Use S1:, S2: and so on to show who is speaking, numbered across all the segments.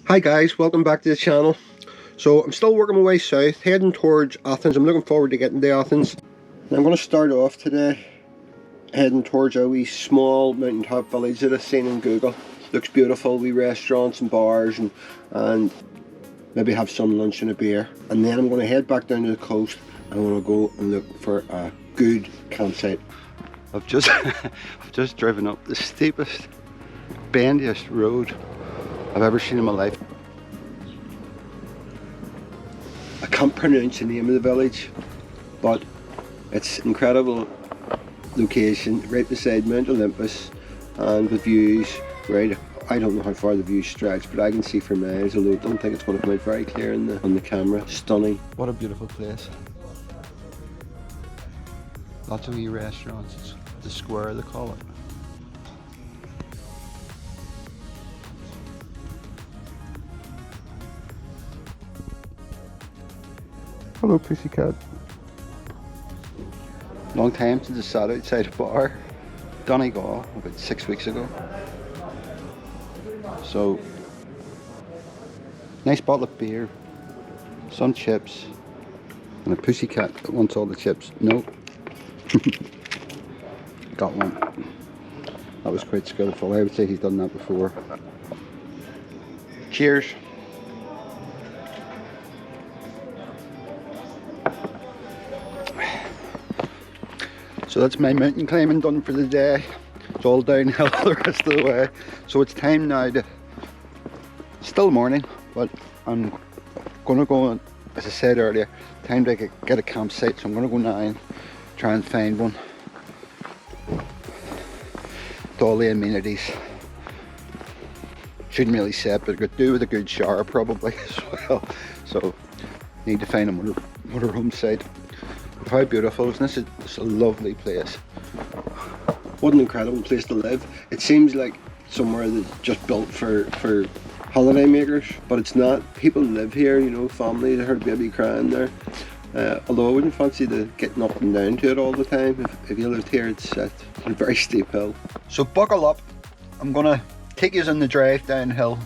S1: Hi guys, welcome back to the channel. So I'm still working my way south, heading towards Athens. I'm looking forward to getting to Athens. And I'm going to start off today heading towards a wee small mountaintop village that I've seen on Google. Looks beautiful, wee restaurants and bars and maybe have some lunch and a beer. And then I'm going to head back down to the coast and I'm going to go and look for a good campsite. I've just driven up the steepest, bendiest road I've ever seen in my life. I can't pronounce the name of the village, but it's an incredible location right beside Mount Olympus and with views right. I don't know how far the views stretch, but I can see for miles, although I don't think it's going to come out very clear on the camera. Stunning. What a beautiful place. Lots of wee restaurants. It's the square they call it. Hello, pussycat. Long time since I sat outside a bar. Donegal about 6 weeks ago. So, nice bottle of beer, some chips, and a pussycat that wants all the chips. No. Got one. That was quite skillful. I would say he's done that before. Cheers. So that's my mountain climbing done for the day. It's all downhill the rest of the way. So it's time now to, still morning, but I'm gonna go, as I said earlier, time to get a campsite. So I'm gonna go now and try and find one. With all the amenities. Shouldn't really say it, but it could do with a good shower probably as well. So need to find a motorhome site. How beautiful, isn't this? It's a lovely place. What an incredible place to live. It seems like somewhere that's just built for holiday makers, but it's not. People live here, you know, families. I heard baby crying there. Although I wouldn't fancy getting up and down to it all the time. If you lived here, it's a very steep hill. So buckle up. I'm gonna take you on the drive downhill.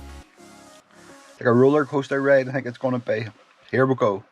S1: Like a roller coaster ride, I think it's gonna be. Here we go.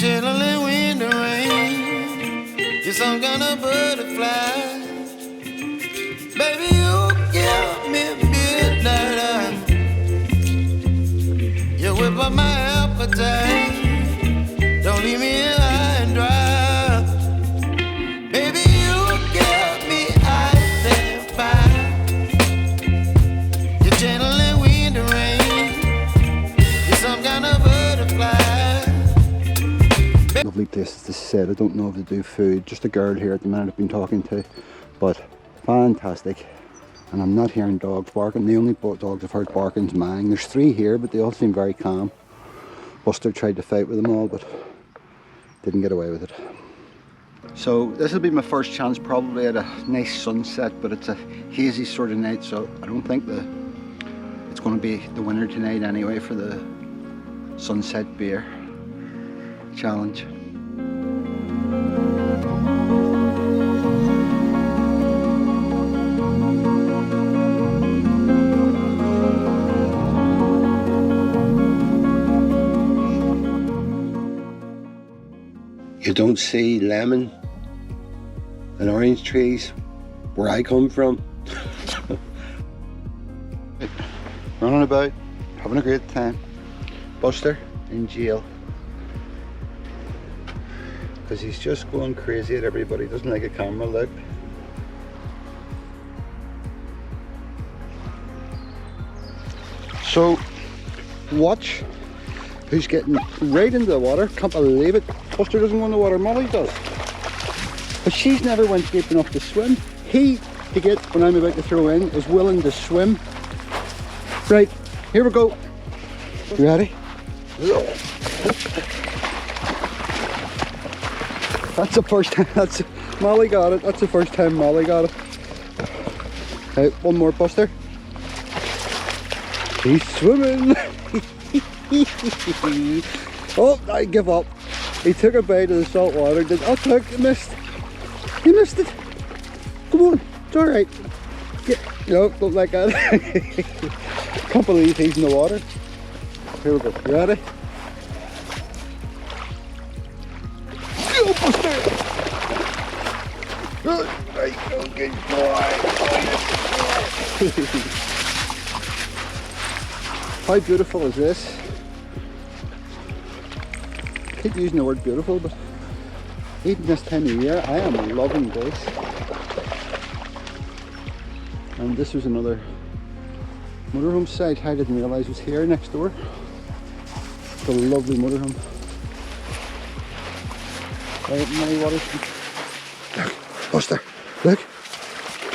S2: chilling wind and rain. You're some kind of butterfly. Baby, you give me midnight. You whip up my appetite. Don't leave me high and dry. Baby, you give me ice and fire. You're channeling wind and rain. You're some kind of butterfly.
S1: Lovely places to sit. I don't know if they do food. Just a girl here at the minute I've been talking to, but fantastic. And I'm not hearing dogs barking. The only dogs I've heard barking is mine. There's 3 here, but they all seem very calm. Buster tried to fight with them all, but didn't get away with it. So this will be my first chance probably at a nice sunset, but it's a hazy sort of night, so I don't think it's going to be the winner tonight anyway for the sunset beer challenge.
S3: You don't see lemon and orange trees where I come from.
S1: Running about, having a great time. Buster in jail. Because he's just going crazy at everybody. Doesn't like a camera look. So, watch who's getting right into the water. Can't believe it. Buster doesn't go in the water, Molly does. But she's never went deep enough to swim. He, to get when I'm about to throw in, is willing to swim. Right, here we go. You ready? That's the first time, Molly got it. That's the first time Molly got it. Right, one more, Buster. He's swimming. Oh, I give up. He took a bite of the salt water. Oh, look, he missed. He missed it. Come on, it's all right. Yeah, no, don't like that. Can't believe he's in the water. Here we go. You ready? Go, Buster! Good. There you go, good boy. How beautiful is this? I keep using the word beautiful, but even this time of year, I am loving this. And this was another motorhome site. I didn't realise it was here next door. It's a lovely motorhome. Right, many waters. Look, Buster, look,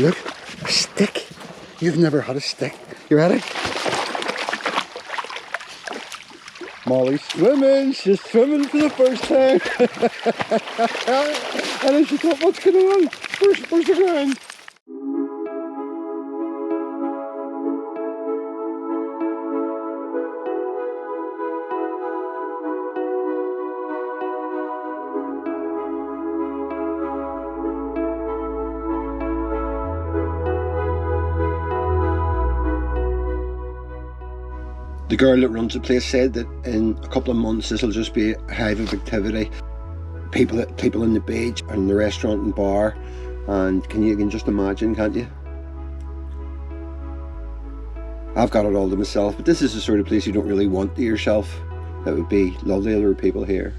S1: look, a stick. You've never had a stick. You ready? Molly's swimming, she's swimming for the first time. And then she thought, what's going on? Where's the ground?
S3: The girl that runs the place said that in a couple of months this will just be a hive of activity. People in the beach and the restaurant and bar, and you can just imagine, can't you? I've got it all to myself, but this is the sort of place you don't really want to yourself. That would be lovely, there were people here.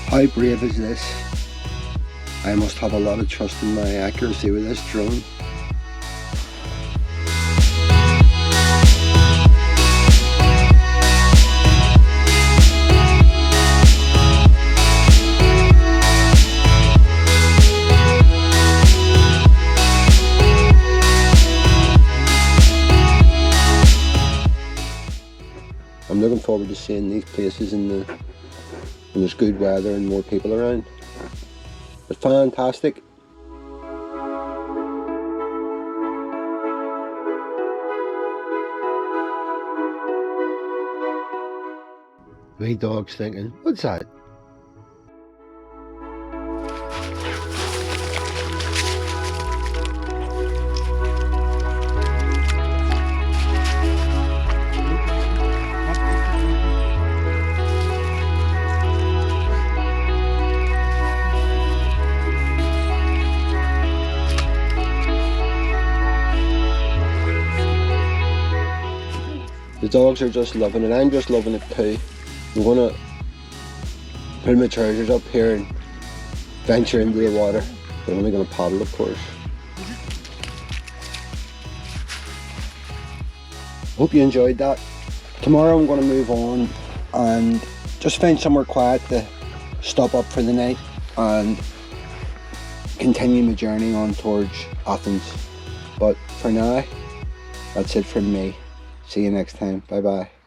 S3: How brave is this? I must have a lot of trust in my accuracy with this drone. I'm looking forward to seeing these places when there's good weather and more people around. It's fantastic. My dog's thinking, what's that? dogs are just loving it. I'm just loving it too. I'm gonna put my trousers up here and venture into the water. But I'm only gonna paddle, of course. Hope you enjoyed that. Tomorrow I'm gonna move on and just find somewhere quiet to stop up for the night and continue my journey on towards Athens. But for now, that's it from me. See you next time. Bye bye.